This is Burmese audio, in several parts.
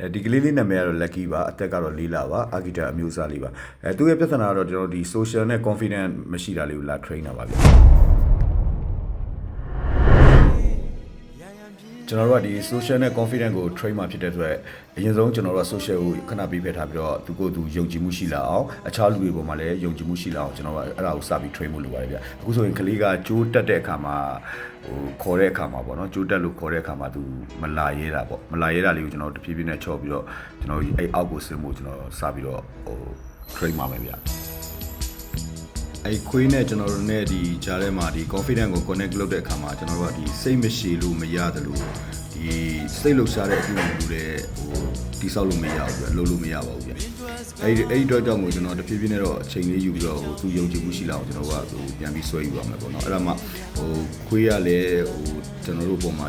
ဒီကလေးလေးနာမည်ကတော့ lucky ပါအသက်ကတော့4လပါအာဂီတာအမျိုးအစားလေးပါသူရဲ့ပြဿနာကတော့ကျွန်တော်ဒီ social နဲ့ confident မရှိတာလေးကိုလာ train တာပါဗျကျွန်တော်တို့ကဒီ social နဲ့ confident ကို train မှာဖြစ်တဲ့အတွက်အရင်ဆုံးကျွန်တော်တို့က social ကိုခဏပေးဖက်ထားပြီးတော့သူကိုယ်သူယုံကြည်မှုရှိလာအောင်အခြားလူတွေပေါ်မှာလည်းယုံကြည်မှုရှိလာအောင်ကျွန်တော်ကအဲ့ဒါကိုစပြီး train လုပ်လိုပါတယ်ဗျအခုဆိုရင်ကလေးကကြိုးတက်တဲ့အခါမှာခေါ်တဲ့အခါမှာပေါ့နော်ကြိုးတက်လို့ခေါ်တဲ့အခါမှာသူမလာရဲတာပေါ့မလာရဲတာလေးကိုကျွန်တော်တဖြည်းဖြည်းနဲ့ချော့ပြီးတော့ကျွန်တော်အဲ့အောက်ကိုဆင်းဖို့ကျွန်တော်စပြီးတော့train မှာမယ်ဗျအဲ့ခွေးနဲ့ကျွန်တော်တို့ ਨੇ ဒီကြားထဲမှာဒီ confident ကို connect လုပ်တဲ့အခါမှာကျွန်တော်တို့ကဒီစိတ်မရှိလို့မရတယ်လို့ဒီစိတ်လှုပ်ရှားတဲ့အပြုအမူတွေတိဆောက်လို့မရဘူးဗျလှုပ်လို့မရပါဘူးဗျအဲ့ဒီတော့ကြောင့်ကိုကျွန်တော်တဖြည်းဖြည်းနဲ့တော့အချိန်လေးယူပြီးတော့သူယုံကြည်မှုရှိလာအောင်ကျွန်တော်ကပြန်ပြီးဆွဲယူရမှာပေါ့နော်အဲ့ဒါမှခွေးရလည်းကျွန်တော်တို့ပုံမှာ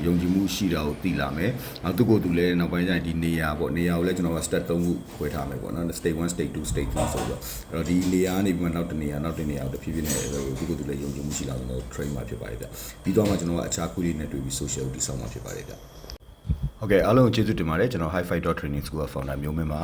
ယုံကြည်မှုရှိတာကိုသိလာမယ်နောက်သူ့ကိုယ်သူလည်းနောက်ပိုင်းကျရင်ဒီနေရာပေါ့နေရာကိုလည်းကျွန်တော်က step 3ခုခွဲထားမယ်ပေါ့နော် state 1 state 2 state 3ဆိုတော့အဲ့တော့ဒီနေရာကနေပြီးမှနောက်တစ်နေရာကိုတဖြည်းဖြည်းနဲ့သူ့ကိုယ်သူလည်းယုံကြည်မှုရှိလာအောင်ကျွန်တော် train မှာဖြစ်ပါတယ်ဗျပြီးတော့မှကျွန်တော်ကအခြားခွေးတွေနဲ့တွေ့ပြီး social ကိုတည်ဆောက်မှာဖြစ်ပါတယ်ဗျဟုတ်ကဲ့အားလုံးကိုကျေးဇူးတင်ပါတယ်ကျွန်တော် Hi-Fi Training School founder မျိုးမင်းပါ